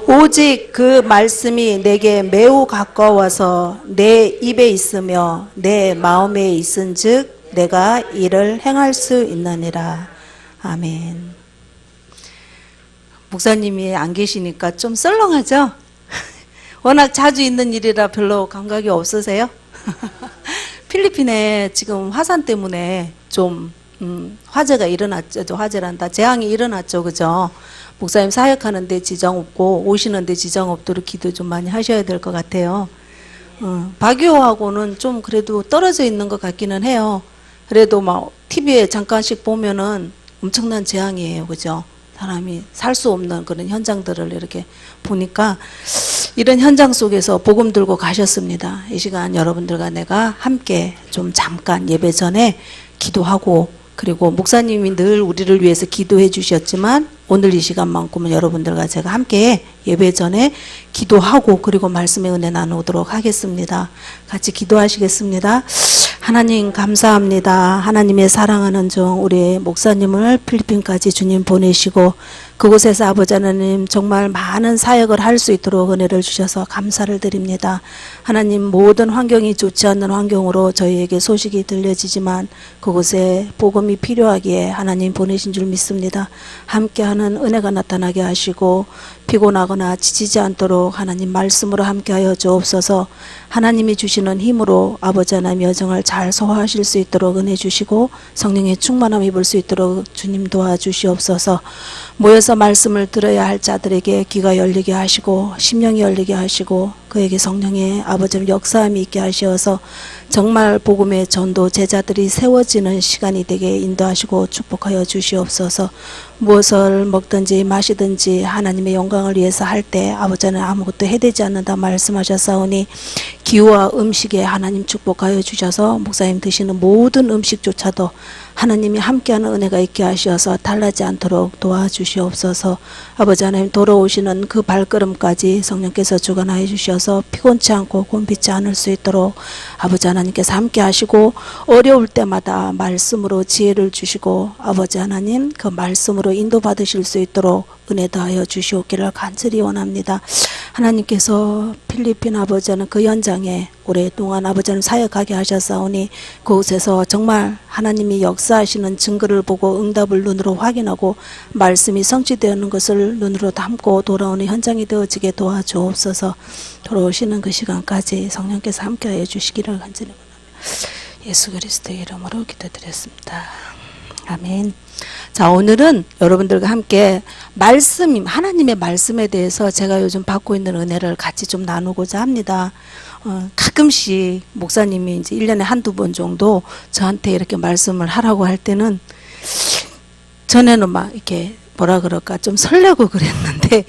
오직 그 말씀이 내게 매우 가까워서 내 입에 있으며 내 마음에 있은즉 내가 이를 행할 수 있느니라. 아멘. 목사님이 안 계시니까 좀 썰렁하죠? 워낙 자주 있는 일이라 별로 감각이 없으세요? 필리핀에 지금 화산 때문에 좀 화재가 일어났죠. 화재란다. 재앙이 일어났죠. 그죠? 목사님 사역하는데 지장 없고 오시는데 지장 없도록 기도 좀 많이 하셔야 될 것 같아요. 바기오하고는 좀 그래도 떨어져 있는 것 같기는 해요. 그래도 막 TV에 잠깐씩 보면은 엄청난 재앙이에요. 그죠? 사람이 살 수 없는 그런 현장들을 이렇게 보니까 이런 현장 속에서 복음 들고 가셨습니다. 이 시간 여러분들과 내가 함께 좀 잠깐 예배 전에 기도하고, 그리고 목사님이 늘 우리를 위해서 기도해 주셨지만 오늘 이 시간만큼은 여러분들과 제가 함께 예배 전에 기도하고 그리고 말씀의 은혜 나누도록 하겠습니다. 같이 기도하시겠습니다. 하나님 감사합니다. 하나님의 사랑하는 종 우리 목사님을 필리핀까지 주님 보내시고 그곳에서 아버지 하나님 정말 많은 사역을 할 수 있도록 은혜를 주셔서 감사를 드립니다. 하나님 모든 환경이 좋지 않는 환경으로 저희에게 소식이 들려지지만 그곳에 복음이 필요하기에 하나님 보내신 줄 믿습니다. 함께하는 은혜가 나타나게 하시고 피곤하거나 지치지 않도록 하나님 말씀으로 함께하여 주옵소서. 하나님이 주시는 힘으로 아버지 하나님 여정을 잘 소화하실 수 있도록 은혜 주시고 성령의 충만함 입을 수 있도록 주님 도와주시옵소서. 모여서 말씀을 들어야 할 자들에게 귀가 열리게 하시고 심령이 열리게 하시고 그에게 성령의 아버지의 역사함이 있게 하시어서 정말 복음의 전도 제자들이 세워지는 시간이 되게 인도하시고 축복하여 주시옵소서. 무엇을 먹든지 마시든지 하나님의 영광을 위해서 할 때 아버지는 아무것도 해되지 않는다 말씀하셨사오니 기후와 음식에 하나님 축복하여 주셔서 목사님 드시는 모든 음식조차도 하나님이 함께하는 은혜가 있게 하셔서 달라지 않도록 도와주시옵소서. 아버지 하나님 돌아오시는 그 발걸음까지 성령께서 주관하여 주셔서 피곤치 않고 곤비치 않을 수 있도록 아버지 하나님께서 함께 하시고 어려울 때마다 말씀으로 지혜를 주시고 아버지 하나님 그 말씀으로 인도받으실 수 있도록 은혜 다하여 주시옵기를 간절히 원합니다. 하나님께서 필리핀 아버지는 그 현장에 오랫동안 아버지는 사역하게 하셨사오니 그곳에서 정말 하나님이 역사하시는 증거를 보고 응답을 눈으로 확인하고 말씀이 성취되는 것을 눈으로 담고 돌아오는 현장이 되어지게 도와주옵소서. 돌아오시는 그 시간까지 성령께서 함께하여 주시기를 간절히 원합니다. 예수 그리스도의 이름으로 기도드렸습니다. 아멘. 자, 오늘은 여러분들과 함께 말씀, 하나님의 말씀에 대해서 제가 요즘 받고 있는 은혜를 같이 좀 나누고자 합니다. 가끔씩 목사님이 이제 1년에 한두 번 정도 저한테 이렇게 말씀을 하라고 할 때는 전에는 막 이렇게 뭐라 그럴까 좀 설레고 그랬는데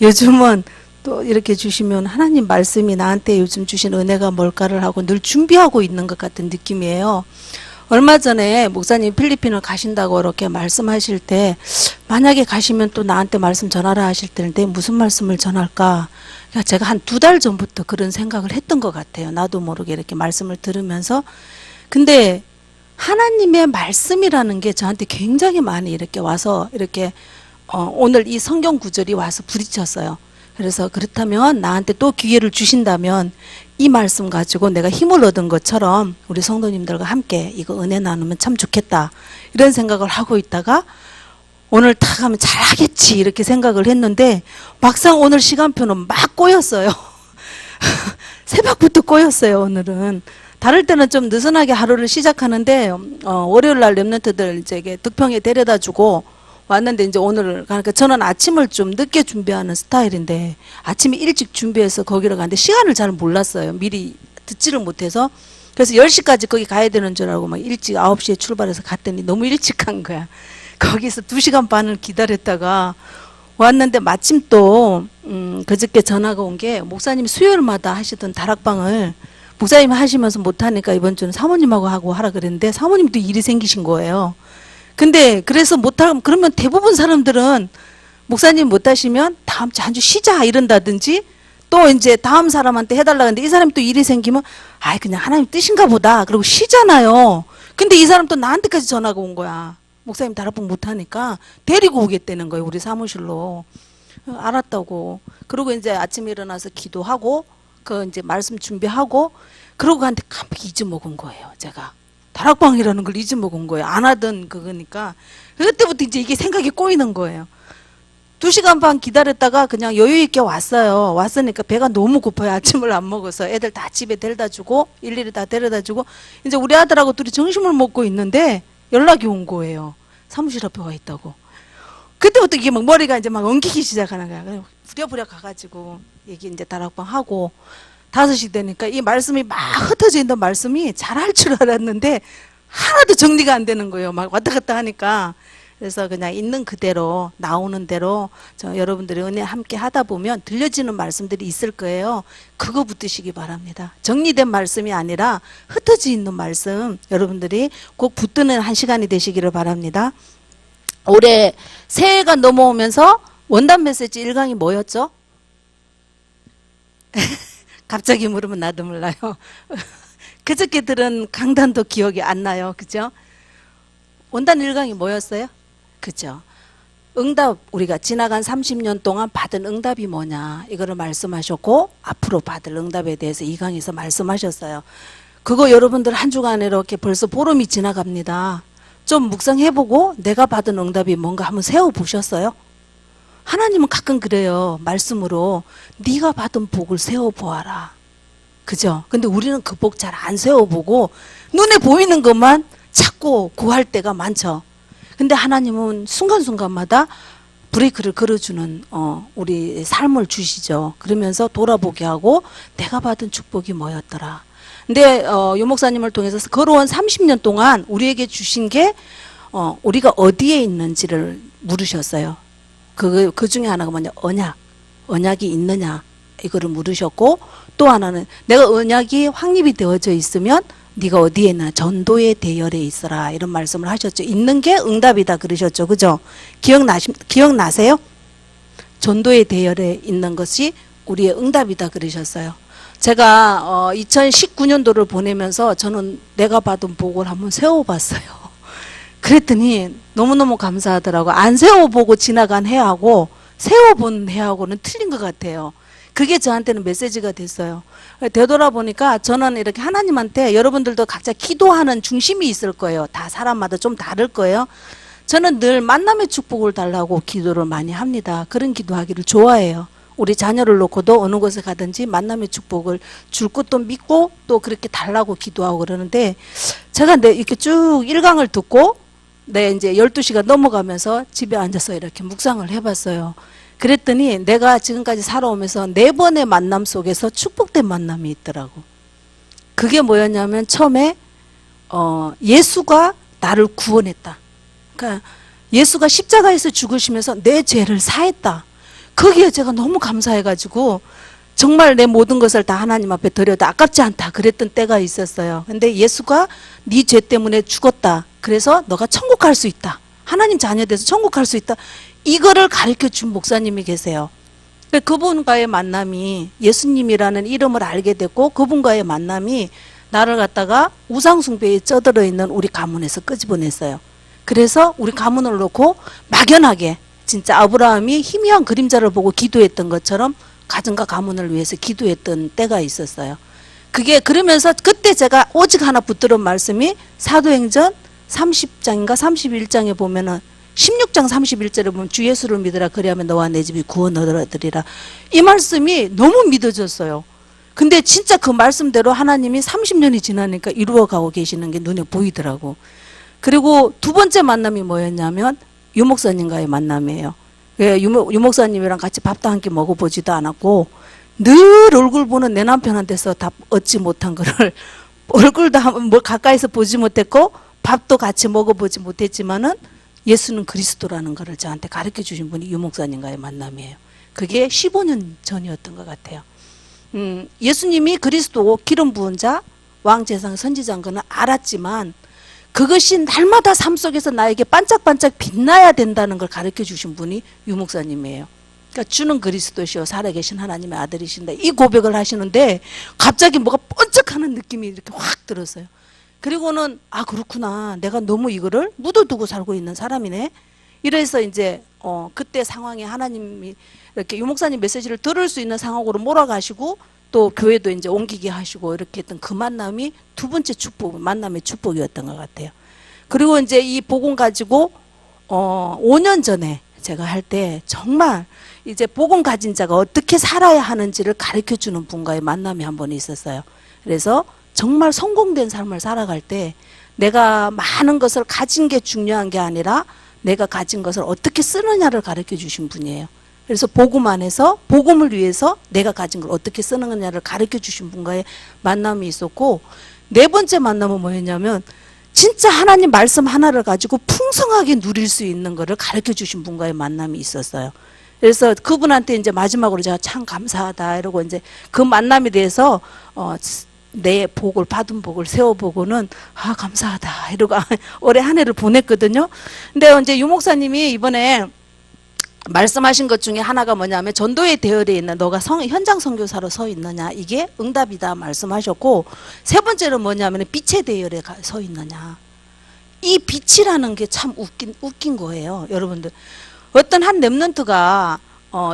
요즘은 또 이렇게 주시면 하나님 말씀이 나한테 요즘 주신 은혜가 뭘까를 하고 늘 준비하고 있는 것 같은 느낌이에요. 얼마 전에 목사님 필리핀을 가신다고 이렇게 말씀하실 때 만약에 가시면 또 나한테 말씀 전하라 하실 때인데 무슨 말씀을 전할까? 그러니까 제가 한 2달 전부터 그런 생각을 했던 것 같아요. 나도 모르게 이렇게 말씀을 들으면서. 근데 하나님의 말씀이라는 게 저한테 굉장히 많이 이렇게 와서 이렇게 오늘 이 성경 구절이 와서 부딪혔어요. 그래서 그렇다면 나한테 또 기회를 주신다면 이 말씀 가지고 내가 힘을 얻은 것처럼 우리 성도님들과 함께 이거 은혜 나누면 참 좋겠다 이런 생각을 하고 있다가 오늘 딱 하면 잘하겠지 이렇게 생각을 했는데 막상 오늘 시간표는 막 꼬였어요. 새벽부터 꼬였어요. 오늘은. 다를 때는 좀 느슨하게 하루를 시작하는데 월요일 날 렘넌트들 이제 득평에 데려다 주고 왔는데 이제 오늘 그러니까 저는 아침을 좀 늦게 준비하는 스타일인데 아침에 일찍 준비해서 거기로 가는데 시간을 잘 몰랐어요. 미리 듣지를 못해서. 그래서 10시까지 거기 가야 되는 줄 알고 막 일찍 9시에 출발해서 갔더니 너무 일찍 간 거야. 거기서 2시간 반을 기다렸다가 왔는데 마침 또 그저께 전화가 온 게 목사님이 수요일마다 하시던 다락방을 목사님 하시면서 못하니까 이번 주는 사모님하고 하고 하라 그랬는데 사모님도 일이 생기신 거예요. 근데 그래서 못하면 그러면 대부분 사람들은 목사님 못하시면 다음 주 한 주 쉬자 이런다든지 또 이제 다음 사람한테 해달라 하는데 이 사람이 또 일이 생기면 아이 그냥 하나님 뜻인가 보다 그러고 쉬잖아요. 근데 이 사람 또 나한테까지 전화가 온 거야. 목사님 다락방 못하니까 데리고 오겠다는 거예요. 우리 사무실로. 알았다고. 그리고 이제 아침에 일어나서 기도하고 그 이제 말씀 준비하고 그러고 한테 깜빡 잊어먹은 거예요. 제가 다락방이라는 걸 잊어먹은 거예요. 안 하던 그거니까 그때부터 이제 이게 생각이 꼬이는 거예요. 2시간 반 기다렸다가 그냥 여유 있게 왔어요. 왔으니까 배가 너무 고파요. 아침을 안 먹어서 애들 다 집에 데려다 주고 일일이 다 데려다 주고 이제 우리 아들하고 둘이 점심을 먹고 있는데 연락이 온 거예요. 사무실 앞에 와 있다고. 그때부터 이게 막 머리가 이제 막 엉키기 시작하는 거야. 그냥 부랴부랴 가가지고 얘기 이제 다락방 하고 5시 되니까 이 말씀이 막 흩어져 있는 말씀이 잘할 줄 알았는데 하나도 정리가 안 되는 거예요. 막 왔다 갔다 하니까. 그래서 그냥 있는 그대로 나오는 대로 여러분들이 은혜 함께 하다 보면 들려지는 말씀들이 있을 거예요. 그거 붙드시기 바랍니다. 정리된 말씀이 아니라 흩어져 있는 말씀 여러분들이 꼭 붙드는 한 시간이 되시기를 바랍니다. 올해 새해가 넘어오면서 원단 메시지 1강이 뭐였죠? 갑자기 물으면 나도 몰라요. 그저께 들은 강단도 기억이 안 나요. 그죠? 원단 1강이 뭐였어요? 그죠? 응답, 우리가 지나간 30년 동안 받은 응답이 뭐냐 이거를 말씀하셨고 앞으로 받을 응답에 대해서 2강에서 말씀하셨어요. 그거 여러분들 한 주간에 이렇게 벌써 보름이 지나갑니다. 좀 묵상해보고 내가 받은 응답이 뭔가 한번 세워보셨어요? 하나님은 가끔 그래요. 말씀으로 네가 받은 복을 세워보아라. 그죠? 근데 우리는 그 복 잘 안 세워보고 눈에 보이는 것만 찾고 구할 때가 많죠. 근데 하나님은 순간순간마다 브레이크를 걸어주는 우리 삶을 주시죠. 그러면서 돌아보게 하고 내가 받은 축복이 뭐였더라. 근데 유 목사님을 통해서 걸어온 30년 동안 우리에게 주신 게 우리가 어디에 있는지를 물으셨어요. 그 중에 하나가 뭐냐, 언약이 있느냐 이거를 물으셨고, 또 하나는 내가 언약이 확립이 되어져 있으면 네가 어디에 있나, 전도의 대열에 있어라 이런 말씀을 하셨죠. 있는 게 응답이다 그러셨죠. 그죠? 기억나세요? 전도의 대열에 있는 것이 우리의 응답이다 그러셨어요. 제가 2019년도를 보내면서 저는 내가 받은 복을 한번 세워봤어요. 그랬더니 너무너무 감사하더라고요. 안 세워보고 지나간 해하고 세워본 해하고는 틀린 것 같아요. 그게 저한테는 메시지가 됐어요. 되돌아보니까 저는 이렇게 하나님한테, 여러분들도 각자 기도하는 중심이 있을 거예요. 다 사람마다 좀 다를 거예요. 저는 늘 만남의 축복을 달라고 기도를 많이 합니다. 그런 기도하기를 좋아해요. 우리 자녀를 놓고도 어느 곳에 가든지 만남의 축복을 줄 것도 믿고 또 그렇게 달라고 기도하고 그러는데, 제가 이렇게 쭉 1강을 듣고 이제 12시가 넘어가면서 집에 앉아서 이렇게 묵상을 해봤어요. 그랬더니 내가 지금까지 살아오면서 4번의 만남 속에서 축복된 만남이 있더라고. 그게 뭐였냐면 처음에 예수가 나를 구원했다. 그러니까 예수가 십자가에서 죽으시면서 내 죄를 사했다. 거기에 제가 너무 감사해가지고 정말 내 모든 것을 다 하나님 앞에 드려도 아깝지 않다 그랬던 때가 있었어요. 근데 예수가 네 죄 때문에 죽었다. 그래서 너가 천국 갈 수 있다. 하나님 자녀 돼서 천국 갈 수 있다. 이거를 가르쳐 준 목사님이 계세요. 그분과의 만남이, 예수님이라는 이름을 알게 됐고 그분과의 만남이 나를 갖다가 우상숭배에 쩌들어 있는 우리 가문에서 끄집어냈어요. 그래서 우리 가문을 놓고 막연하게 진짜 아브라함이 희미한 그림자를 보고 기도했던 것처럼 가정과 가문을 위해서 기도했던 때가 있었어요. 그게 그러면서 그때 제가 오직 하나 붙들은 말씀이 사도행전 30장인가 31장에 보면은 16장 31절에 보면 주 예수를 믿으라 그리하면 너와 내 집이 구원을 얻으리라. 이 말씀이 너무 믿어졌어요. 근데 진짜 그 말씀대로 하나님이 30년이 지나니까 이루어가고 계시는 게 눈에 보이더라고. 그리고 두 번째 만남이 뭐였냐면 유 목사님과의 만남이에요. 유 목사님이랑 같이 밥도 한 끼 먹어보지도 않았고 늘 얼굴 보는 내 남편한테서 답 얻지 못한 거를 얼굴도 뭐 가까이서 보지 못했고 밥도 같이 먹어보지 못했지만은 예수는 그리스도라는 것을 저한테 가르쳐 주신 분이 유 목사님과의 만남이에요. 그게 15년 전이었던 것 같아요. 예수님이 그리스도고 기름 부은 자, 왕제상 선지자인 거는 알았지만 그것이 날마다 삶 속에서 나에게 반짝반짝 빛나야 된다는 걸 가르쳐 주신 분이 유 목사님이에요. 그러니까 주는 그리스도시요 살아계신 하나님의 아들이신다. 이 고백을 하시는데 갑자기 뭐가 번쩍하는 느낌이 이렇게 확 들었어요. 그리고는 그렇구나. 내가 너무 이거를 묻어두고 살고 있는 사람이네. 이래서 이제 그때 상황에 하나님이 이렇게 유목사님 메시지를 들을 수 있는 상황으로 몰아가시고 또 교회도 이제 옮기게 하시고 이렇게 했던 그 만남이 두 번째 축복, 만남의 축복이었던 것 같아요. 그리고 이제 이 복음 가지고 5년 전에 제가 할 때 정말 이제 복음 가진 자가 어떻게 살아야 하는지를 가르쳐 주는 분과의 만남이 한 번 있었어요. 그래서 정말 성공된 삶을 살아갈 때 내가 많은 것을 가진 게 중요한 게 아니라 내가 가진 것을 어떻게 쓰느냐를 가르쳐 주신 분이에요. 그래서 복음 안에서 복음을 위해서 내가 가진 걸 어떻게 쓰느냐를 가르쳐 주신 분과의 만남이 있었고, 네 번째 만남은 뭐였냐면 진짜 하나님 말씀 하나를 가지고 풍성하게 누릴 수 있는 거를 가르쳐 주신 분과의 만남이 있었어요. 그래서 그분한테 이제 마지막으로 제가 참 감사하다 이러고 이제 그 만남에 대해서 내 복을 받은 복을 세워보고는 감사하다 이러고 올해 한 해를 보냈거든요. 근데 이제 유 목사님이 이번에 말씀하신 것 중에 하나가 뭐냐면 전도의 대열에 있는 너가 현장 선교사로 서 있느냐, 이게 응답이다 말씀하셨고, 세 번째는 뭐냐면 빛의 대열에 서 있느냐. 이 빛이라는 게 참 웃긴 거예요. 여러분들 어떤 한 렘넌트가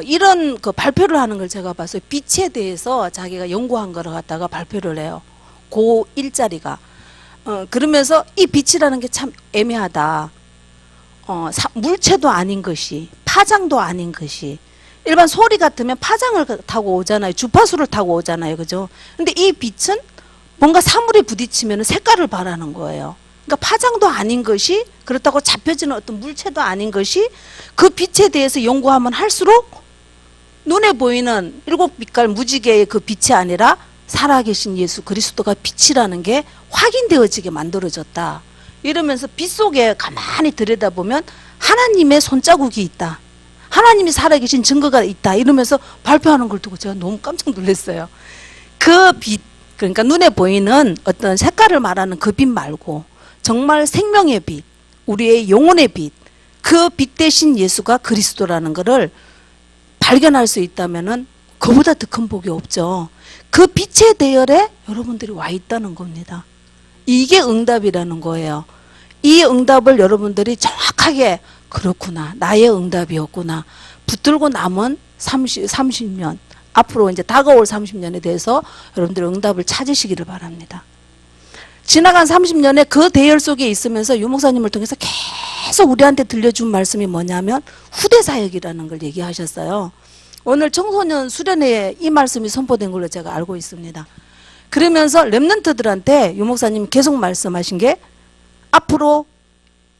이런 그 발표를 하는 걸 제가 봤어요. 빛에 대해서 자기가 연구한 거를 갖다가 발표를 해요. 고 일자리가 그러면서 이 빛이라는 게 참 애매하다. 물체도 아닌 것이, 파장도 아닌 것이, 일반 소리 같으면 파장을 타고 오잖아요. 주파수를 타고 오잖아요. 그죠? 근데 이 빛은 뭔가 사물에 부딪히면 색깔을 발하는 거예요. 그러니까 파장도 아닌 것이, 그렇다고 잡혀지는 어떤 물체도 아닌 것이, 그 빛에 대해서 연구하면 할수록 눈에 보이는 일곱 빛깔 무지개의 그 빛이 아니라 살아계신 예수 그리스도가 빛이라는 게 확인되어지게 만들어졌다. 이러면서 빛 속에 가만히 들여다보면 하나님의 손자국이 있다. 하나님이 살아계신 증거가 있다. 이러면서 발표하는 걸 두고 제가 너무 깜짝 놀랐어요. 그 빛, 그러니까 눈에 보이는 어떤 색깔을 말하는 그 빛 말고 정말 생명의 빛, 우리의 영혼의 빛, 그 빛 대신 예수가 그리스도라는 것을 발견할 수 있다면은 그보다 더 큰 복이 없죠. 그 빛의 대열에 여러분들이 와 있다는 겁니다. 이게 응답이라는 거예요. 이 응답을 여러분들이 정확하게 그렇구나, 나의 응답이었구나, 붙들고 남은 30년, 앞으로 이제 다가올 30년에 대해서 여러분들 응답을 찾으시기를 바랍니다. 지나간 30년에 그 대열 속에 있으면서 유 목사님을 통해서 계속 우리한테 들려준 말씀이 뭐냐면 후대사역이라는 걸 얘기하셨어요. 오늘 청소년 수련회에 이 말씀이 선포된 걸로 제가 알고 있습니다. 그러면서 렘넌트들한테 유 목사님이 계속 말씀하신 게 앞으로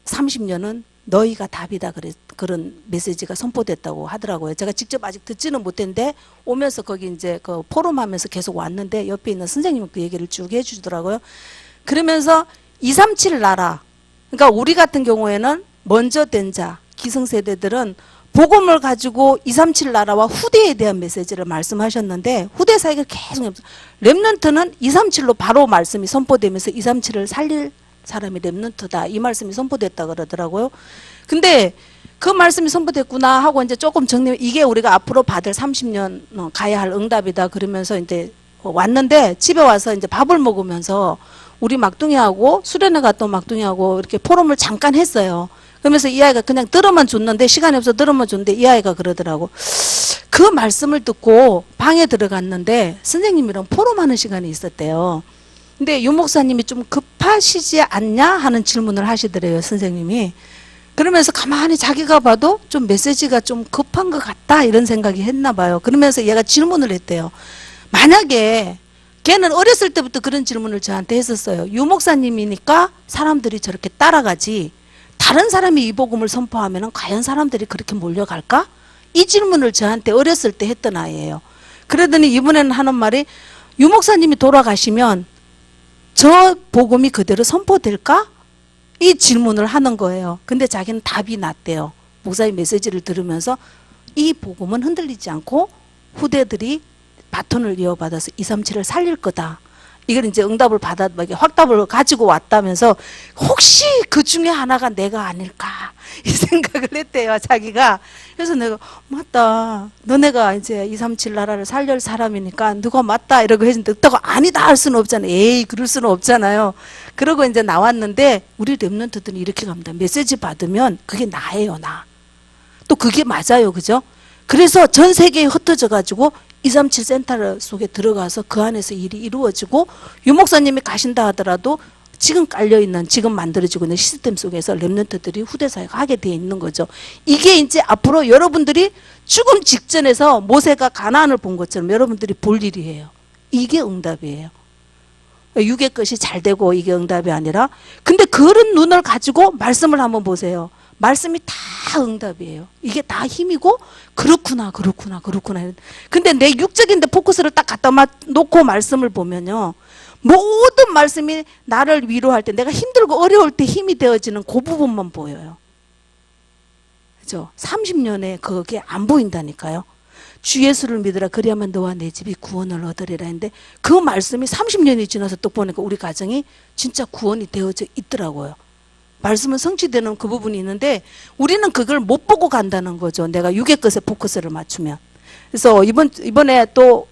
30년은 너희가 답이다, 그런 메시지가 선포됐다고 하더라고요. 제가 직접 아직 듣지는 못했는데 오면서 거기 이제 그 포럼 하면서 계속 왔는데 옆에 있는 선생님이 그 얘기를 쭉 해주더라고요. 그러면서 237 나라, 그러니까 우리 같은 경우에는 먼저 된 자, 기성세대들은 복음을 가지고 237 나라와 후대에 대한 메시지를 말씀하셨는데 후대 사역을 계속, 렘넌트는 237로 바로 말씀이 선포되면서 237을 살릴 사람이 렘넌트다, 이 말씀이 선포됐다 그러더라고요. 근데 그 말씀이 선포됐구나 하고 이제 조금 정리, 이게 우리가 앞으로 받을 30년 가야 할 응답이다 그러면서 이제 왔는데, 집에 와서 이제 밥을 먹으면서 우리 막둥이하고 수련회 갔던 막둥이하고 이렇게 포럼을 잠깐 했어요. 그러면서 이 아이가 그냥 들어만 줬는데, 시간이 없어 들어만 줬는데 이 아이가 그러더라고. 그 말씀을 듣고 방에 들어갔는데 선생님이랑 포럼하는 시간이 있었대요. 근데 유 목사님이 좀 급하시지 않냐 하는 질문을 하시더래요, 선생님이. 그러면서 가만히 자기가 봐도 좀 메시지가 좀 급한 것 같다 이런 생각이 했나 봐요. 그러면서 얘가 질문을 했대요. 만약에 걔는 어렸을 때부터 그런 질문을 저한테 했었어요. 유 목사님이니까 사람들이 저렇게 따라가지, 다른 사람이 이 복음을 선포하면 과연 사람들이 그렇게 몰려갈까? 이 질문을 저한테 어렸을 때 했던 아이예요. 그러더니 이번에는 하는 말이, 유 목사님이 돌아가시면 저 복음이 그대로 선포될까? 이 질문을 하는 거예요. 근데 자기는 답이 났대요. 목사님 메시지를 들으면서 이 복음은 흔들리지 않고 후대들이 바톤을 이어받아서 237을 살릴 거다. 이걸 이제 응답을 받아, 확답을 가지고 왔다면서 혹시 그 중에 하나가 내가 아닐까 이 생각을 했대요, 자기가. 그래서 내가, 맞다. 너네가 이제 237 나라를 살릴 사람이니까 누가 맞다 이러고 했는데, 그렇다고 아니다 할 수는 없잖아요. 에이, 그럴 수는 없잖아요. 그러고 이제 나왔는데, 우리 랩런트들은 이렇게 갑니다. 메시지 받으면 그게 나예요, 나. 또 그게 맞아요, 그죠? 그래서 전 세계에 흩어져 가지고 237 센터 속에 들어가서 그 안에서 일이 이루어지고, 유 목사님이 가신다 하더라도 지금 깔려있는, 지금 만들어지고 있는 시스템 속에서 랩런트들이 후대사회가 하게 돼 있는 거죠. 이게 이제 앞으로 여러분들이 죽음 직전에서 모세가 가나안을 본 것처럼 여러분들이 볼 일이에요. 이게 응답이에요. 육의 것이 잘 되고 이게 응답이 아니라, 근데 그런 눈을 가지고 말씀을 한번 보세요. 말씀이 다 응답이에요. 이게 다 힘이고, 그렇구나, 그렇구나, 그렇구나. 근데 내 육적인 데 포커스를 딱 갖다 놓고 말씀을 보면요, 모든 말씀이 나를 위로할 때, 내가 힘들고 어려울 때 힘이 되어지는 그 부분만 보여요. 그죠? 30년에 그게 안 보인다니까요. 주 예수를 믿으라 그리하면 너와 내 집이 구원을 얻으리라 했는데, 그 말씀이 30년이 지나서 또 보니까 우리 가정이 진짜 구원이 되어져 있더라고요. 말씀은 성취되는 그 부분이 있는데, 우리는 그걸 못 보고 간다는 거죠. 내가 육의 것에 포커스를 맞추면. 그래서 이번에 또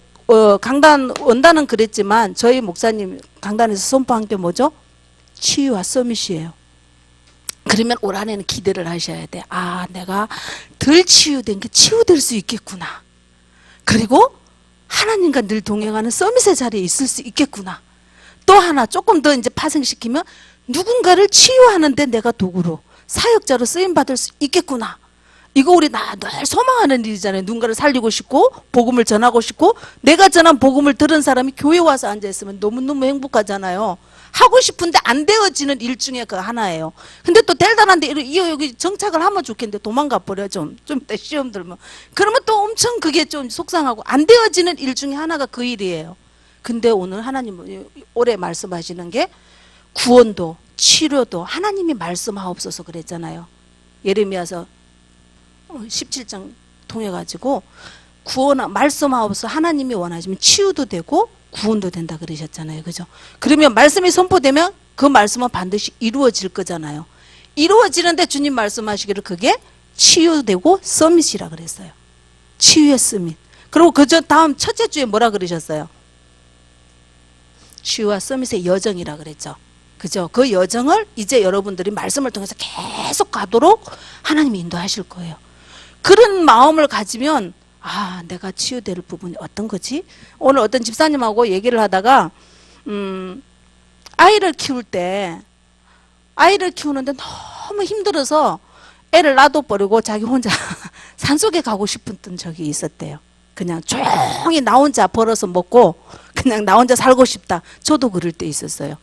강단 원단은 그랬지만, 저희 목사님 강단에서 선포한 게 뭐죠? 치유와 서밋이에요. 그러면 올 한해는 기대를 하셔야 돼. 아, 내가 덜 치유된 게 치유될 수 있겠구나. 그리고 하나님과 늘 동행하는 서밋의 자리에 있을 수 있겠구나. 또 하나 조금 더 이제 파생시키면, 누군가를 치유하는데 내가 도구로, 사역자로 쓰임받을 수 있겠구나. 이거 우리 늘 소망하는 일이잖아요. 누군가를 살리고 싶고 복음을 전하고 싶고, 내가 전한 복음을 들은 사람이 교회 와서 앉아있으면 너무너무 행복하잖아요. 하고 싶은데 안 되어지는 일 중에 그 하나예요. 근데 또 대단한데 여기 정착을 하면 좋겠는데 도망가 버려. 좀 이따 시험 들면. 그러면 또 엄청 그게 좀 속상하고, 안 되어지는 일 중에 하나가 그 일이에요. 근데 오늘 하나님 올해 말씀하시는 게, 구원도 치료도 하나님이 말씀하옵소서 그랬잖아요. 예레미야서 17장 통해 가지고 구원 말씀하옵소서, 하나님이 원하시면 치유도 되고 구원도 된다 그러셨잖아요. 그죠? 그러면 말씀이 선포되면 그 말씀은 반드시 이루어질 거잖아요. 이루어지는데 주님 말씀하시기를 그게 치유되고 서밋이라 그랬어요. 치유의 서밋. 그리고 그저 다음 첫째 주에 뭐라 그러셨어요? 치유와 서밋의 여정이라 그랬죠. 그죠? 그 여정을 이제 여러분들이 말씀을 통해서 계속 가도록 하나님이 인도하실 거예요. 그런 마음을 가지면, 아, 내가 치유될 부분이 어떤 거지? 오늘 어떤 집사님하고 얘기를 하다가 아이를 키우는데 너무 힘들어서 애를 놔둬버리고 자기 혼자 산속에 가고 싶었던 적이 있었대요. 그냥 조용히 나 혼자 벌어서 먹고 그냥 나 혼자 살고 싶다. 저도 그럴 때 있었어요.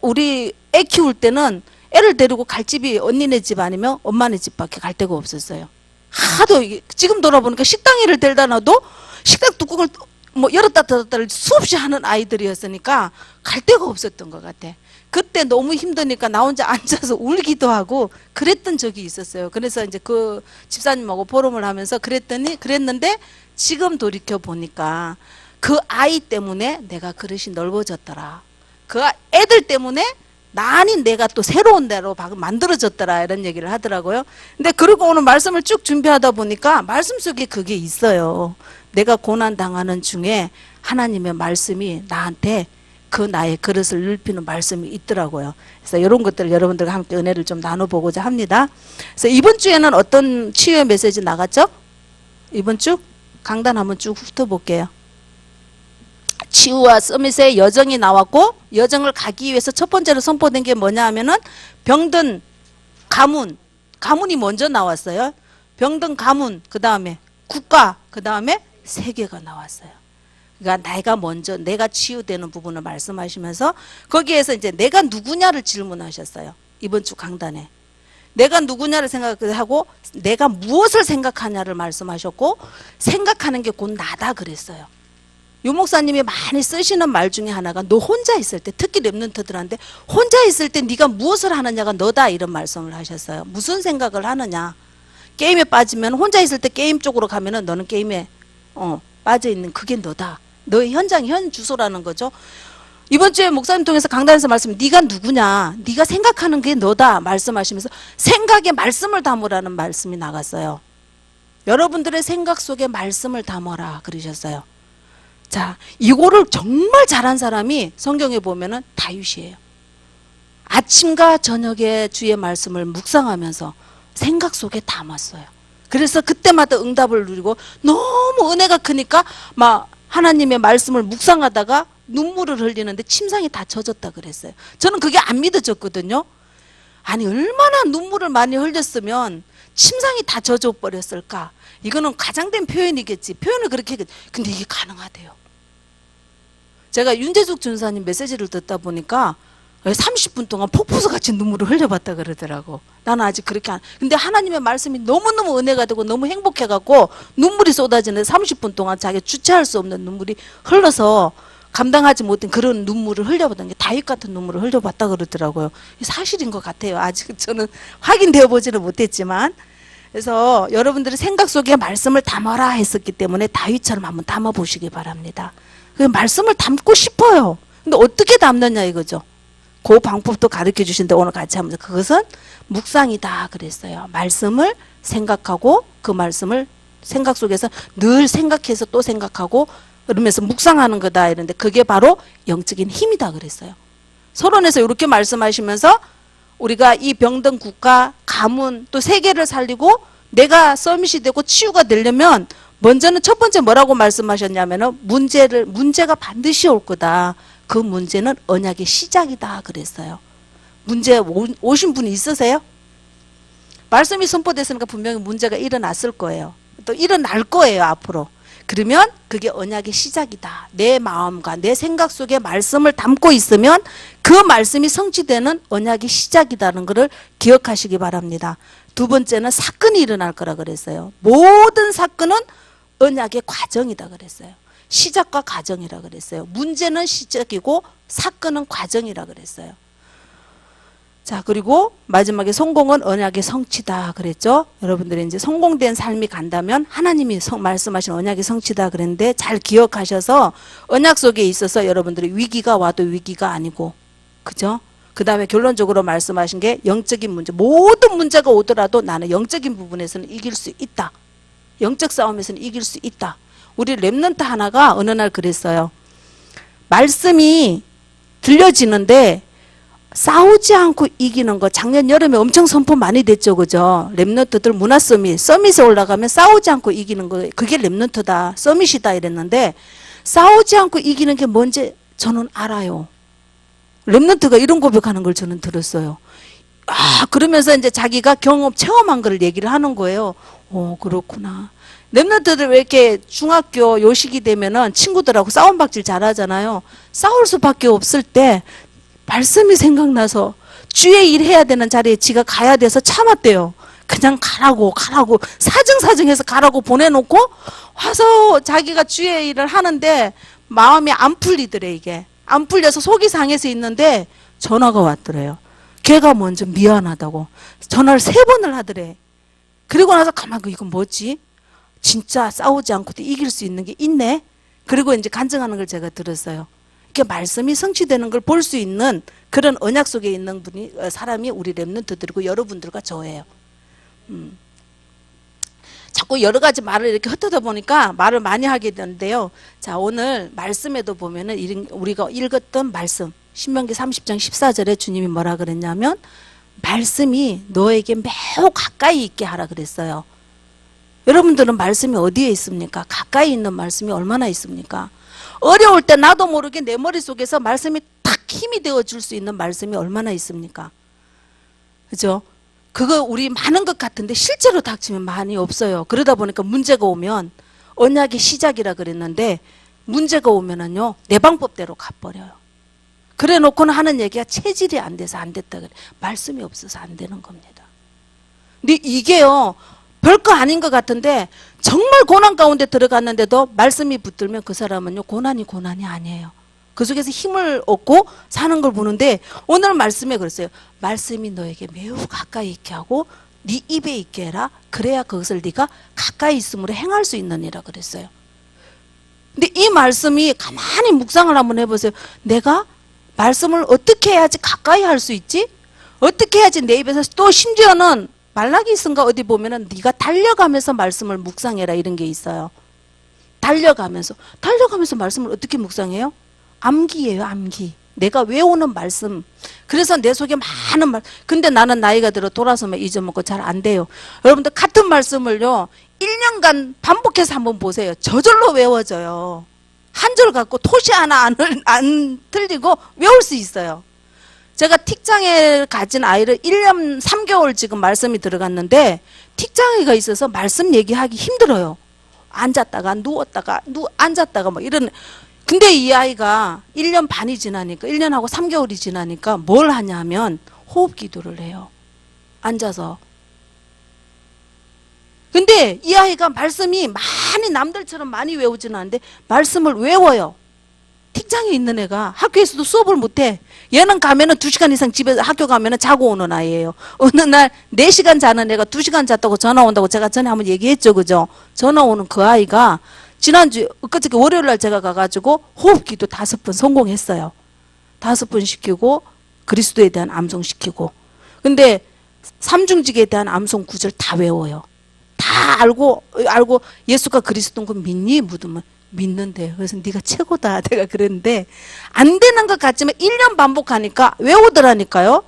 우리 애 키울 때는 애를 데리고 갈 집이 언니네 집 아니면 엄마네 집밖에 갈 데가 없었어요. 하도 지금 돌아보니까 식당 일을 데려다 놔도 식당 뚜껑을 뭐 열었다 닫았다를 수없이 하는 아이들이었으니까 갈 데가 없었던 것 같아. 그때 너무 힘드니까 나 혼자 앉아서 울기도 하고 그랬던 적이 있었어요. 그래서 이제 그 집사님하고 포럼을 하면서 그랬는데 지금 돌이켜 보니까 그 아이 때문에 내가 그릇이 넓어졌더라. 그 애들 때문에 나니 내가 또 새로운 데로 만들어졌더라, 이런 얘기를 하더라고요. 근데 그리고 오늘 말씀을 쭉 준비하다 보니까 말씀 속에 그게 있어요. 내가 고난 당하는 중에 하나님의 말씀이 나한테 그 나의 그릇을 넓히는 말씀이 있더라고요. 그래서 이런 것들을 여러분들과 함께 은혜를 좀 나눠보고자 합니다. 그래서 이번 주에는 어떤 치유의 메시지 나갔죠? 이번 주 강단 한번 쭉 훑어볼게요. 치유와 서밋의 여정이 나왔고, 여정을 가기 위해서 첫 번째로 선포된 게 뭐냐 하면은 병든 가문이 먼저 나왔어요. 병든 가문, 그 다음에 국가, 그 다음에 세계가 나왔어요. 그러니까 내가 치유되는 부분을 말씀하시면서 거기에서 이제 내가 누구냐를 질문하셨어요. 이번 주 강단에. 내가 누구냐를 생각하고 내가 무엇을 생각하냐를 말씀하셨고, 생각하는 게 곧 나다 그랬어요. 유 목사님이 많이 쓰시는 말 중에 하나가, 너 혼자 있을 때, 특히 랩런트들한테 혼자 있을 때 네가 무엇을 하느냐가 너다, 이런 말씀을 하셨어요. 무슨 생각을 하느냐. 게임에 빠지면, 혼자 있을 때 게임 쪽으로 가면은 너는 게임에 빠져 있는 그게 너다. 너의 현 주소라는 거죠. 이번 주에 목사님 통해서 강단에서 말씀, 네가 누구냐, 네가 생각하는 게 너다 말씀하시면서 생각에 말씀을 담으라는 말씀이 나갔어요. 여러분들의 생각 속에 말씀을 담아라 그러셨어요. 자, 이거를 정말 잘한 사람이 성경에 보면은 다윗이에요. 아침과 저녁에 주의 말씀을 묵상하면서 생각 속에 담았어요. 그래서 그때마다 응답을 누리고 너무 은혜가 크니까 막 하나님의 말씀을 묵상하다가 눈물을 흘리는데 침상이 다 젖었다 그랬어요. 저는 그게 안 믿어졌거든요. 아니 얼마나 눈물을 많이 흘렸으면 침상이 다 젖어 버렸을까. 이거는 과장된 표현이겠지. 표현을 그렇게 했겠지. 근데 이게 가능하대요. 제가 윤재숙 전사님 메시지를 듣다 보니까 30분 동안 폭포수같이 눈물을 흘려봤다 그러더라고. 나는 아직 그렇게 안. 근데 하나님의 말씀이 너무너무 은혜가 되고 너무 행복해갖고 눈물이 쏟아지는데 30분 동안 자기가 주체할 수 없는 눈물이 흘러서 감당하지 못한 그런 눈물을 흘려봤던 게 다윗 같은 눈물을 흘려봤다 그러더라고요. 사실인 것 같아요. 아직 저는 확인되어 보지는 못했지만. 그래서 여러분들의 생각 속에 말씀을 담아라 했었기 때문에 다윗처럼 한번 담아 보시기 바랍니다. 그 말씀을 담고 싶어요. 근데 어떻게 담느냐 이거죠. 그 방법도 가르쳐 주신데 오늘 같이 하면서 그것은 묵상이다 그랬어요. 말씀을 생각하고 그 말씀을 생각 속에서 늘 생각해서 또 생각하고 그러면서 묵상하는 거다 이런데 그게 바로 영적인 힘이다 그랬어요. 서론에서 이렇게 말씀하시면서 우리가 이 병든 국가, 가문 또 세계를 살리고 내가 서밋이 되고 치유가 되려면 먼저는 첫 번째 뭐라고 말씀하셨냐면은 문제가 반드시 올 거다. 그 문제는 언약의 시작이다 그랬어요. 문제 오신 분이 있으세요? 말씀이 선포됐으니까 분명히 문제가 일어났을 거예요. 또 일어날 거예요 앞으로. 그러면 그게 언약의 시작이다. 내 마음과 내 생각 속에 말씀을 담고 있으면 그 말씀이 성취되는 언약의 시작이라는 것을 기억하시기 바랍니다. 두 번째는 사건이 일어날 거라 그랬어요. 모든 사건은 언약의 과정이다 그랬어요. 시작과 과정이라 그랬어요. 문제는 시작이고 사건은 과정이라 그랬어요. 자, 그리고 마지막에 성공은 언약의 성취다 그랬죠. 여러분들이 이제 성공된 삶이 간다면 하나님이 말씀하신 언약의 성취다 그랬는데 잘 기억하셔서 언약 속에 있어서 여러분들이 위기가 와도 위기가 아니고, 그죠? 그 다음에 결론적으로 말씀하신 게 영적인 문제, 모든 문제가 오더라도 나는 영적인 부분에서는 이길 수 있다. 영적 싸움에서는 이길 수 있다. 우리 랩런트 하나가 어느 날 그랬어요. 말씀이 들려지는데 싸우지 않고 이기는 거 작년 여름에 엄청 선포 많이 됐죠. 그죠? 랩런트들 문화 서밋에 올라가면 싸우지 않고 이기는 거 그게 랩런트다. 서밋이다 이랬는데 싸우지 않고 이기는 게 뭔지 저는 알아요. 랩런트가 이런 고백하는 걸 저는 들었어요. 아, 그러면서 이제 자기가 체험한 걸 얘기를 하는 거예요. 그렇구나. 랩런트들 왜 이렇게 중학교 요식이 되면은 친구들하고 싸움박질 잘하잖아요. 싸울 수밖에 없을 때 말씀이 생각나서 주의 일 해야 되는 자리에 지가 가야 돼서 참았대요. 그냥 가라고 사정사정해서 가라고 보내놓고 와서 자기가 주의 일을 하는데 마음이 안 풀리더래. 이게 안 풀려서 속이 상해서 있는데 전화가 왔더래요. 걔가 먼저 미안하다고 전화를 3번을 하더래. 그리고 나서 가만히 이건 뭐지? 진짜 싸우지 않고도 이길 수 있는 게 있네. 그리고 이제 간증하는 걸 제가 들었어요. 이렇게 말씀이 성취되는 걸 볼 수 있는 그런 언약 속에 있는 사람이 우리 랩런트들이고 여러분들과 저예요. 자꾸 여러 가지 말을 이렇게 흩어다 보니까 말을 많이 하게 되는데요. 자, 오늘 말씀에도 보면은 우리가 읽었던 말씀 신명기 30장 14절에 주님이 뭐라 그랬냐면 말씀이 너에게 매우 가까이 있게 하라 그랬어요. 여러분들은 말씀이 어디에 있습니까? 가까이 있는 말씀이 얼마나 있습니까? 어려울 때 나도 모르게 내 머릿속에서 말씀이 딱 힘이 되어줄 수 있는 말씀이 얼마나 있습니까? 그죠? 그거 우리 많은 것 같은데 실제로 닥치면 많이 없어요. 그러다 보니까 문제가 오면 언약의 시작이라 그랬는데 문제가 오면은요 내 방법대로 가버려요. 그래 놓고는 하는 얘기가 체질이 안 돼서 안 됐다 그래. 말씀이 없어서 안 되는 겁니다. 근데 이게요 별거 아닌 것 같은데 정말 고난 가운데 들어갔는데도 말씀이 붙들면 그 사람은요 고난이 아니에요. 그 속에서 힘을 얻고 사는 걸 보는데 오늘 말씀에 그랬어요. 말씀이 너에게 매우 가까이 있게 하고 네 입에 있게 해라. 그래야 그것을 네가 가까이 있음으로 행할 수 있느니라 그랬어요. 근데 이 말씀이 가만히 묵상을 한번 해보세요. 내가 말씀을 어떻게 해야지 가까이 할 수 있지? 어떻게 해야지 내 입에서 또 심지어는 말라기서인가 어디 보면은 네가 달려가면서 말씀을 묵상해라 이런 게 있어요. 달려가면서 말씀을 어떻게 묵상해요? 암기예요, 암기. 내가 외우는 말씀. 그래서 내 속에 많은 말. 근데 나는 나이가 들어 돌아서면 잊어먹고 잘 안 돼요. 여러분들 같은 말씀을요 1년간 반복해서 한번 보세요. 저절로 외워져요. 한 절 갖고 토시 하나 안 틀리고 외울 수 있어요. 제가 틱장애를 가진 아이를 1년 3개월 지금 말씀이 들어갔는데 틱장애가 있어서 말씀 얘기하기 힘들어요. 앉았다가 누웠다가 앉았다가 뭐 이런. 근데 이 아이가 1년 반이 지나니까 1년하고 3개월이 지나니까 뭘 하냐면 호흡 기도를 해요. 앉아서. 근데 이 아이가 말씀이 많이 남들처럼 많이 외우지는 않는데 말씀을 외워요. 틱장에 있는 애가 학교에서도 수업을 못해. 얘는 가면은 2시간 이상 집에서 학교 가면은 자고 오는 아이예요. 어느 날 4시간 자는 애가 2시간 잤다고 전화 온다고 제가 전에 한번 얘기했죠. 그죠? 전화 오는 그 아이가 지난주 엊그저께 월요일 날 제가 가가지고 호흡기도 5번 성공했어요. 5번 시키고 그리스도에 대한 암송 시키고. 근데 삼중직에 대한 암송 구절 다 외워요. 다 알고 예수가 그리스도인 거 믿니? 묻으면 믿는데. 그래서 네가 최고다. 내가 그랬는데 안 되는 것 같지만 1년 반복하니까 외우더라니까요.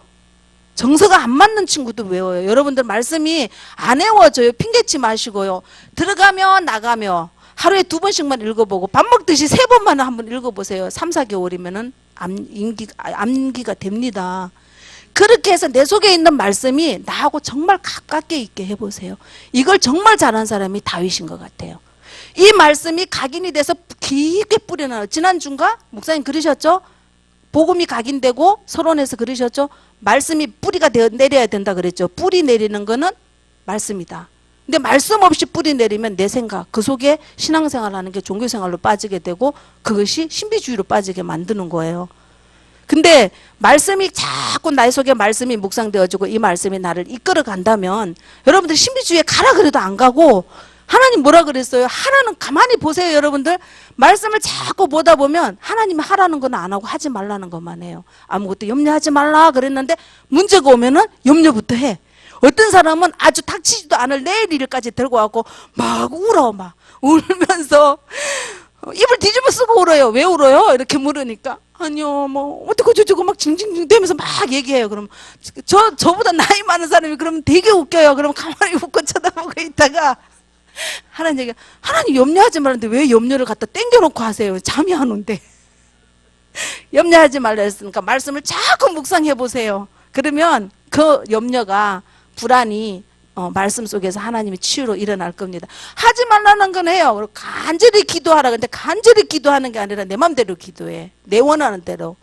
정서가 안 맞는 친구도 외워요. 여러분들 말씀이 안 외워져요. 핑계치 마시고요. 들어가며 나가며 하루에 2번씩만 읽어보고 밥 먹듯이 3번만 한번 읽어보세요. 3, 4개월이면은 암기가 됩니다. 그렇게 해서 내 속에 있는 말씀이 나하고 정말 가깝게 있게 해보세요. 이걸 정말 잘한 사람이 다윗인 것 같아요. 이 말씀이 각인이 돼서 깊게 뿌려나요. 지난주인가 목사님 그러셨죠? 복음이 각인되고 서론에서 그러셨죠? 말씀이 뿌리가 내려야 된다 그랬죠. 뿌리 내리는 거는 말씀이다. 근데 말씀 없이 뿌리 내리면 내 생각, 그 속에 신앙생활하는 게 종교생활로 빠지게 되고 그것이 신비주의로 빠지게 만드는 거예요. 근데 말씀이 자꾸 나의 속에 말씀이 묵상되어지고 이 말씀이 나를 이끌어 간다면 여러분들 신비주의에 가라 그래도 안 가고 하나님 뭐라 그랬어요? 하라는 가만히 보세요. 여러분들 말씀을 자꾸 보다 보면 하나님이 하라는 건 안 하고 하지 말라는 것만 해요. 아무것도 염려하지 말라 그랬는데 문제가 오면은 염려부터 해. 어떤 사람은 아주 닥치지도 않을 내일 일까지 들고 와고 막 울어. 막 울면서 입을 뒤집어 쓰고 울어요. 왜 울어요? 이렇게 물으니까 아니요 뭐 어떻게 저쩌고 막 징징징 대면서 막 얘기해요. 그럼 저보다 나이 많은 사람이 그러면 되게 웃겨요. 그럼 가만히 웃고 쳐다보고 있다가 하나님 얘기, 하나님 염려하지 말는데 왜 염려를 갖다 땡겨놓고 하세요? 잠이 안 온대. 염려하지 말라 했으니까 말씀을 자꾸 묵상해 보세요. 그러면 그 염려가 불안이 말씀 속에서 하나님의 치유로 일어날 겁니다. 하지 말라는 건 해요. 간절히 기도하라. 근데 간절히 기도하는 게 아니라 내 맘대로 기도해. 내 원하는 대로.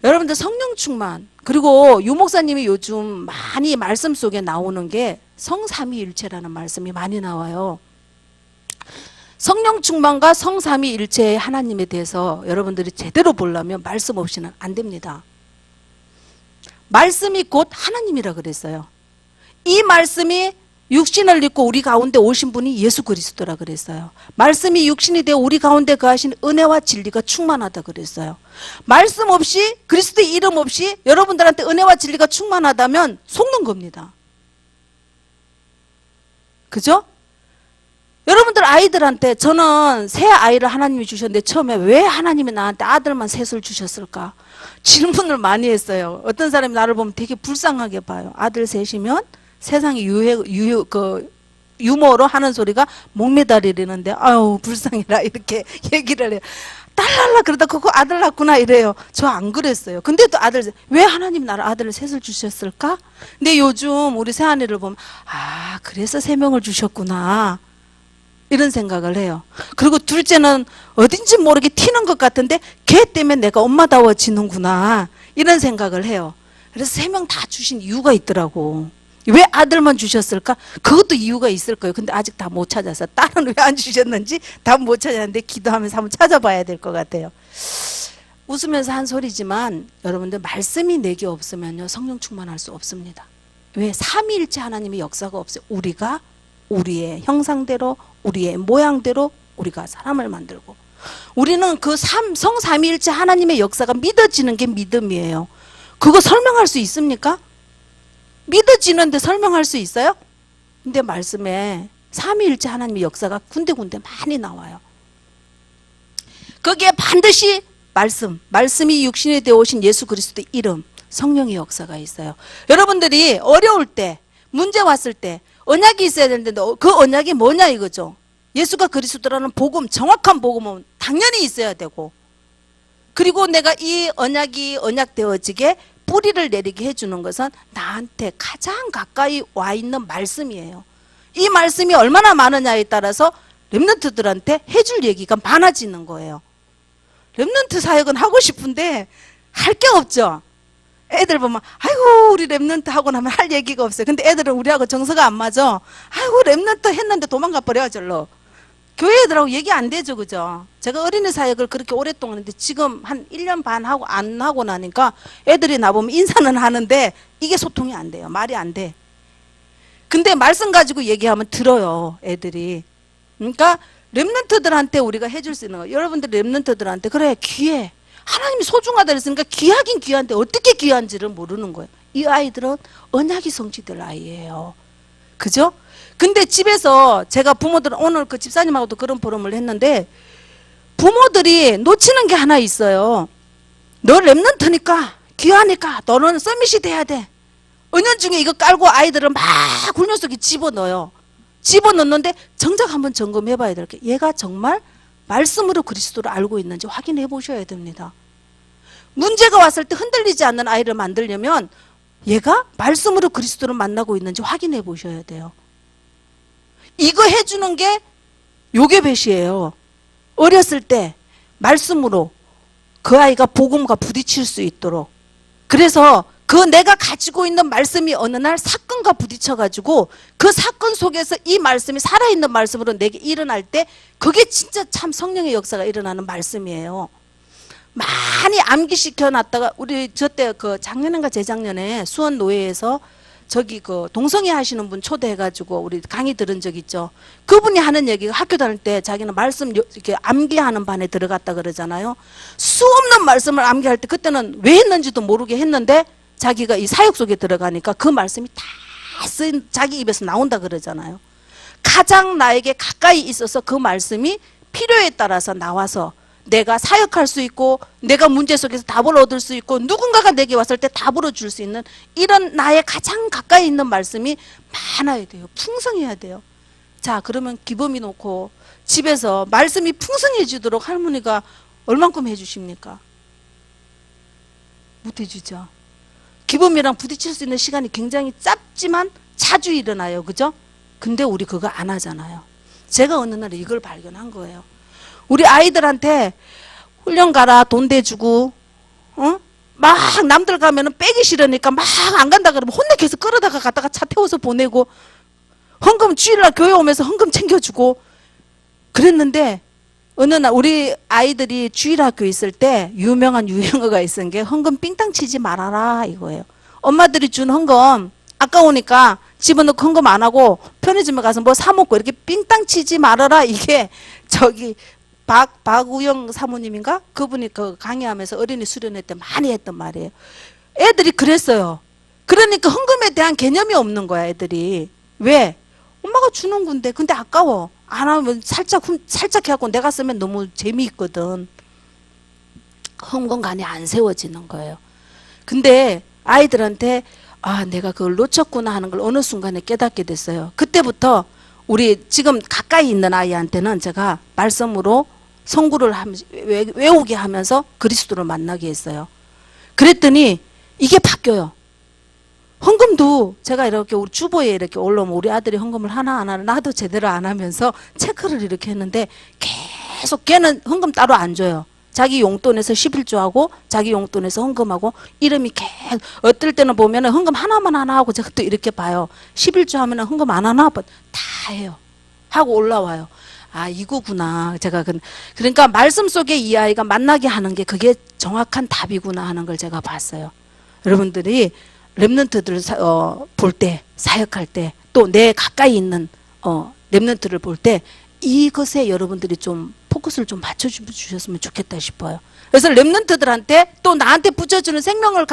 여러분들 성령 충만. 그리고 유 목사님이 요즘 많이 말씀 속에 나오는 게 성삼위일체라는 말씀이 많이 나와요. 성령 충만과 성삼위일체의 하나님에 대해서 여러분들이 제대로 보려면 말씀 없이는 안 됩니다. 말씀이 곧 하나님이라 그랬어요. 이 말씀이 육신을 입고 우리 가운데 오신 분이 예수 그리스도라 그랬어요. 말씀이 육신이 되어 우리 가운데 거하신 은혜와 진리가 충만하다 그랬어요. 말씀 없이 그리스도의 이름 없이 여러분들한테 은혜와 진리가 충만하다면 속는 겁니다. 그죠? 여러분들 아이들한테 저는 새 아이를 하나님이 주셨는데 처음에 왜 하나님이 나한테 아들만 셋을 주셨을까? 질문을 많이 했어요. 어떤 사람이 나를 보면 되게 불쌍하게 봐요. 아들 셋이면 세상에 유머로 하는 소리가 목매달리는데 아유 불쌍해라 이렇게 얘기를 해요. 딸 날라 그러다 그거 아들 낳구나 이래요. 저 안 그랬어요. 근데 또 아들 왜 하나님 나를 아들을 셋을 주셨을까? 근데 요즘 우리 새아이를 보면 아 그래서 3명을 주셨구나 이런 생각을 해요. 그리고 둘째는 어딘지 모르게 튀는 것 같은데 걔 때문에 내가 엄마다워지는구나 이런 생각을 해요. 그래서 3명 다 주신 이유가 있더라고. 왜 아들만 주셨을까? 그것도 이유가 있을 거예요. 근데 아직 다 못 찾아서 딸은 왜 안 주셨는지 다 못 찾았는데 기도하면서 한번 찾아봐야 될 것 같아요. 웃으면서 한 소리지만 여러분들 말씀이 내게 없으면요 성령 충만할 수 없습니다. 왜? 삼위일체 하나님의 역사가 없어요. 우리가 우리의 형상대로 우리의 모양대로 우리가 사람을 만들고 우리는 그 성삼위일체 하나님의 역사가 믿어지는 게 믿음이에요. 그거 설명할 수 있습니까? 믿어지는데 설명할 수 있어요? 근데 말씀에 삼위일체 하나님의 역사가 군데군데 많이 나와요. 거기에 반드시 말씀이 육신이 되어 오신 예수 그리스도의 이름, 성령의 역사가 있어요. 여러분들이 어려울 때, 문제 왔을 때 언약이 있어야 되는데 그 언약이 뭐냐 이거죠. 예수가 그리스도라는 복음, 정확한 복음은 당연히 있어야 되고, 그리고 내가 이 언약이 언약되어지게 뿌리를 내리게 해주는 것은 나한테 가장 가까이 와 있는 말씀이에요. 이 말씀이 얼마나 많으냐에 따라서 렘넌트들한테 해줄 얘기가 많아지는 거예요. 렘넌트 사역은 하고 싶은데 할 게 없죠. 애들 보면 아이고 우리 렘넌트 하고 나면 할 얘기가 없어요. 근데 애들은 우리하고 정서가 안 맞아. 아이고 렘넌트 했는데 도망가 버려 절로. 교회 애들하고 얘기 안 되죠, 그죠? 제가 어린이 사역을 그렇게 오랫동안 했는데 지금 한 1년 반 하고 안 하고 나니까 애들이 나보면 인사는 하는데 이게 소통이 안 돼요. 말이 안 돼. 근데 말씀 가지고 얘기하면 들어요, 애들이. 그러니까 렘넌트들한테 우리가 해줄 수 있는 거, 여러분들 렘넌트들한테 그래 귀해, 하나님이 소중하다 그랬으니까 귀하긴 귀한데 어떻게 귀한지를 모르는 거예요. 이 아이들은 언약이 성취될 아이예요, 그죠? 근데 집에서 제가 부모들은 오늘 그 집사님하고도 그런 포럼을 했는데 부모들이 놓치는 게 하나 있어요. 너 렘넌트니까 귀하니까 너는 서밋이 돼야 돼. 은연중에 이거 깔고 아이들을 막 굴려 속에 집어넣어요. 집어넣는데 정작 한번 점검해 봐야 될 게, 얘가 정말 말씀으로 그리스도를 알고 있는지 확인해 보셔야 됩니다. 문제가 왔을 때 흔들리지 않는 아이를 만들려면 얘가 말씀으로 그리스도를 만나고 있는지 확인해 보셔야 돼요. 이거 해주는 게 요괴벳이에요. 어렸을 때 말씀으로 그 아이가 복음과 부딪힐 수 있도록. 그래서 그 내가 가지고 있는 말씀이 어느 날 사건과 부딪혀가지고 그 사건 속에서 이 말씀이 살아있는 말씀으로 내게 일어날 때 그게 진짜 참 성령의 역사가 일어나는 말씀이에요. 많이 암기시켜 놨다가 우리 저때 그 작년인가 재작년에 수원 노예에서 저기 그 동성애 하시는 분 초대해가지고 우리 강의 들은 적 있죠. 그분이 하는 얘기가 학교 다닐 때 자기는 말씀 이렇게 암기하는 반에 들어갔다 그러잖아요. 수없는 말씀을 암기할 때 그때는 왜 했는지도 모르게 했는데 자기가 이 사역 속에 들어가니까 그 말씀이 다 쓴 자기 입에서 나온다 그러잖아요. 가장 나에게 가까이 있어서 그 말씀이 필요에 따라서 나와서 내가 사역할 수 있고 내가 문제 속에서 답을 얻을 수 있고 누군가가 내게 왔을 때 답을 줄 수 있는 이런 나의 가장 가까이 있는 말씀이 많아야 돼요. 풍성해야 돼요. 자, 그러면 기범이 놓고 집에서 말씀이 풍성해지도록 할머니가 얼만큼 해주십니까? 못 해주죠. 기범이랑 부딪힐 수 있는 시간이 굉장히 짧지만 자주 일어나요. 그죠? 근데 우리 그거 안 하잖아요. 제가 어느 날 이걸 발견한 거예요. 우리 아이들한테 훈련 가라 돈 대주고 막 남들 가면은 빼기 싫으니까 막 안 간다 그러면 혼내켜서 끌어다가 갔다가 차 태워서 보내고 헌금 주일날 교회 오면서 헌금 챙겨주고 그랬는데 어느 날 우리 아이들이 주일학교 있을 때 유명한 유행어가 있은 게 헌금 삥땅 치지 말아라 이거예요. 엄마들이 준 헌금 아까우니까 집어넣고 헌금 안 하고 편의점에 가서 뭐 사 먹고 이렇게 삥땅 치지 말아라, 이게 저기 박우영 사모님인가? 그분이 그 강의하면서 어린이 수련회 때 많이 했던 말이에요. 애들이 그랬어요. 그러니까 헌금에 대한 개념이 없는 거야, 애들이. 왜? 엄마가 주는 건데, 근데 아까워. 안 하면 살짝 해갖고 내가 쓰면 너무 재미있거든. 헌금관이 안 세워지는 거예요. 근데 아이들한테 아, 내가 그걸 놓쳤구나 하는 걸 어느 순간에 깨닫게 됐어요. 그때부터 우리 지금 가까이 있는 아이한테는 제가 말씀으로 성구를 외우게 하면서 그리스도를 만나게 했어요. 그랬더니 이게 바뀌어요. 헌금도 제가 이렇게 우리 주보에 이렇게 올라오면 우리 아들이 헌금을 하나 나도 제대로 안 하면서 체크를 이렇게 했는데 계속 걔는 헌금 따로 안 줘요. 자기 용돈에서 11조하고 자기 용돈에서 헌금하고 이름이 계속 어떨 때는 보면은 헌금 하나만 하나 하고 제가 또 이렇게 봐요. 11조 하면은 헌금 안 하나 다 해요. 하고 올라와요. 아, 이거구나. 제가 그러니까 말씀 속에 이 아이가 만나게 하는 게 그게 정확한 답이구나 하는 걸 제가 봤어요. 여러분들이 렘넌트들을 볼 때, 사역할 때, 또 내 가까이 있는 렘넌트를 볼 때 이것에 여러분들이 좀 포커스를 좀 맞춰주셨으면 좋겠다 싶어요. 그래서 렘넌트들한테 또 나한테 붙여주는 생명을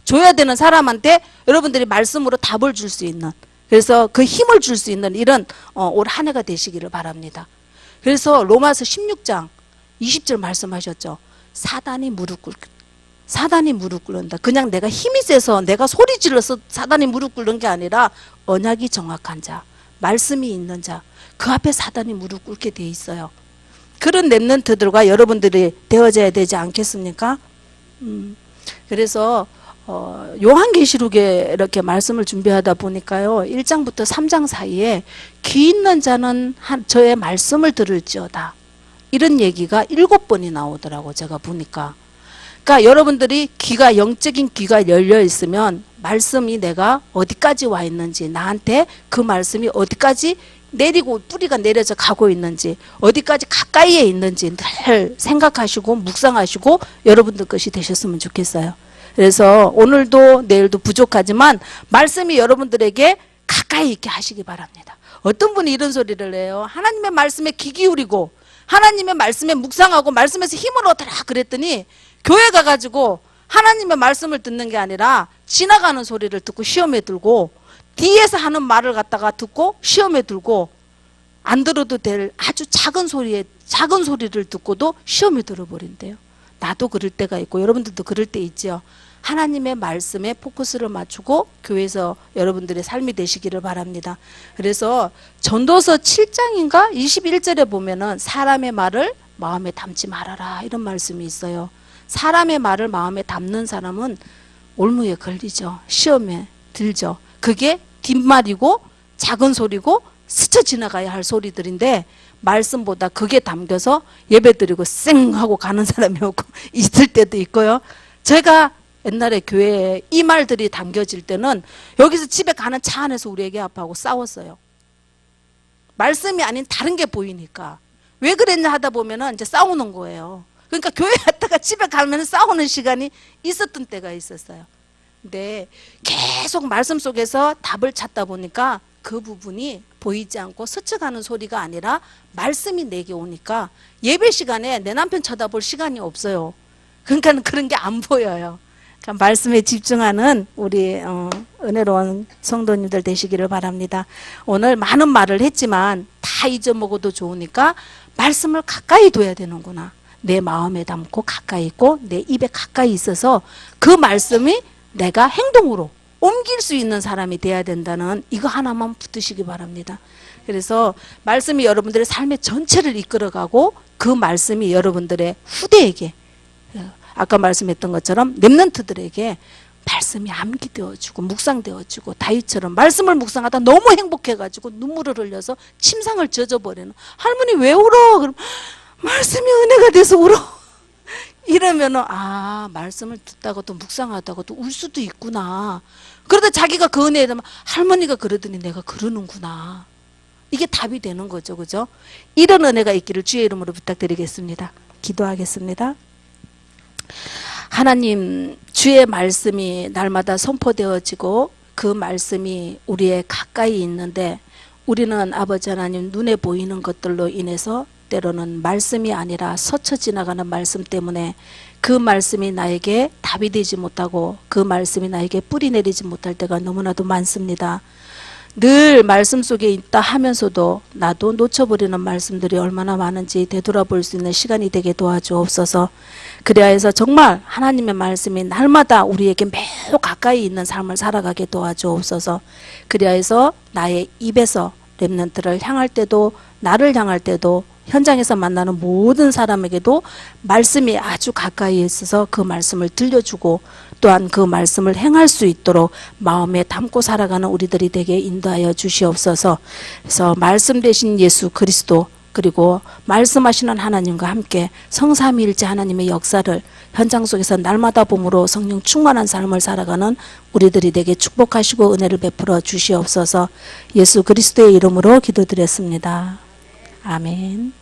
줘야 되는 사람한테 여러분들이 말씀으로 답을 줄 수 있는, 그래서 그 힘을 줄 수 있는 이런 올 한 해가 되시기를 바랍니다. 그래서 로마서 16장 20절 말씀하셨죠. 사단이 무릎 꿇는다. 그냥 내가 힘이 세서 내가 소리 질러서 사단이 무릎 꿇는 게 아니라 언약이 정확한 자, 말씀이 있는 자, 그 앞에 사단이 무릎 꿇게 돼 있어요. 그런 렘넌트들과 여러분들이 되어져야 되지 않겠습니까? 그래서 요한계시록에 이렇게 말씀을 준비하다 보니까요, 1장부터 3장 사이에 귀 있는 자는 저의 말씀을 들을지어다, 이런 얘기가 7번이 나오더라고, 제가 보니까. 그러니까 여러분들이 영적인 귀가 열려 있으면 말씀이 내가 어디까지 와 있는지, 나한테 그 말씀이 어디까지 내리고 뿌리가 내려져 가고 있는지, 어디까지 가까이에 있는지 늘 생각하시고 묵상하시고 여러분들 것이 되셨으면 좋겠어요. 그래서 오늘도 내일도 부족하지만 말씀이 여러분들에게 가까이 있게 하시기 바랍니다. 어떤 분이 이런 소리를 해요. 하나님의 말씀에 귀 기울이고 하나님의 말씀에 묵상하고 말씀에서 힘을 얻으라 그랬더니 교회 가가지고 하나님의 말씀을 듣는 게 아니라 지나가는 소리를 듣고 시험에 들고, 뒤에서 하는 말을 갖다가 듣고 시험에 들고, 안 들어도 될 아주 작은 소리를 듣고도 시험에 들어버린대요. 나도 그럴 때가 있고 여러분들도 그럴 때 있죠. 하나님의 말씀에 포커스를 맞추고 교회에서 여러분들의 삶이 되시기를 바랍니다. 그래서 전도서 7장인가 21절에 보면은 사람의 말을 마음에 담지 말아라, 이런 말씀이 있어요. 사람의 말을 마음에 담는 사람은 올무에 걸리죠. 시험에 들죠. 그게 뒷말이고 작은 소리고 스쳐 지나가야 할 소리들인데, 말씀보다 그게 담겨서 예배드리고 쌩 하고 가는 사람이 없고 있을 때도 있고요. 제가 옛날에 교회에 이 말들이 담겨질 때는 여기서 집에 가는 차 안에서 우리 애기 아빠하고 싸웠어요. 말씀이 아닌 다른 게 보이니까. 왜 그랬냐 하다 보면은 이제 싸우는 거예요. 그러니까 교회 갔다가 집에 가면 싸우는 시간이 있었던 때가 있었어요. 근데 계속 말씀 속에서 답을 찾다 보니까 그 부분이 보이지 않고 스쳐가는 소리가 아니라 말씀이 내게 오니까 예배 시간에 내 남편 쳐다볼 시간이 없어요. 그러니까 그런 게 안 보여요. 그러니까 말씀에 집중하는 우리 은혜로운 성도님들 되시기를 바랍니다. 오늘 많은 말을 했지만 다 잊어먹어도 좋으니까 말씀을 가까이 둬야 되는구나. 내 마음에 담고 가까이 있고 내 입에 가까이 있어서 그 말씀이 내가 행동으로 옮길 수 있는 사람이 돼야 된다는 이거 하나만 붙드시기 바랍니다. 그래서 말씀이 여러분들의 삶의 전체를 이끌어가고 그 말씀이 여러분들의 후대에게, 아까 말씀했던 것처럼 렘넌트들에게 말씀이 암기되어지고 묵상되어지고, 다윗처럼 말씀을 묵상하다 너무 행복해가지고 눈물을 흘려서 침상을 젖어버리는, 할머니 왜 울어? 그럼 말씀이 은혜가 돼서 울어. 이러면은 말씀을 듣다가도 묵상하다가도 울 수도 있구나. 그러다 자기가 그 은혜에 대하면 할머니가 그러더니 내가 그러는구나. 이게 답이 되는 거죠. 그죠? 이런 은혜가 있기를 주의 이름으로 부탁드리겠습니다. 기도하겠습니다. 하나님, 주의 말씀이 날마다 선포되어지고 그 말씀이 우리의 가까이 있는데, 우리는 아버지 하나님 눈에 보이는 것들로 인해서 때로는 말씀이 아니라 스쳐 지나가는 말씀 때문에 그 말씀이 나에게 답이 되지 못하고 그 말씀이 나에게 뿌리 내리지 못할 때가 너무나도 많습니다. 늘 말씀 속에 있다 하면서도 나도 놓쳐버리는 말씀들이 얼마나 많은지 되돌아볼 수 있는 시간이 되게 도와주옵소서. 그래야 해서 정말 하나님의 말씀이 날마다 우리에게 매우 가까이 있는 삶을 살아가게 도와주옵소서. 그래야 해서 나의 입에서 렘넌트를 향할 때도, 나를 향할 때도, 현장에서 만나는 모든 사람에게도 말씀이 아주 가까이 있어서 그 말씀을 들려주고 또한 그 말씀을 행할 수 있도록 마음에 담고 살아가는 우리들이 되게 인도하여 주시옵소서. 그래서 말씀 되신 예수 그리스도, 그리고 말씀하시는 하나님과 함께 성삼위일체 하나님의 역사를 현장 속에서 날마다 봄으로 성령 충만한 삶을 살아가는 우리들이 되게 축복하시고 은혜를 베풀어 주시옵소서. 예수 그리스도의 이름으로 기도드렸습니다. 아멘.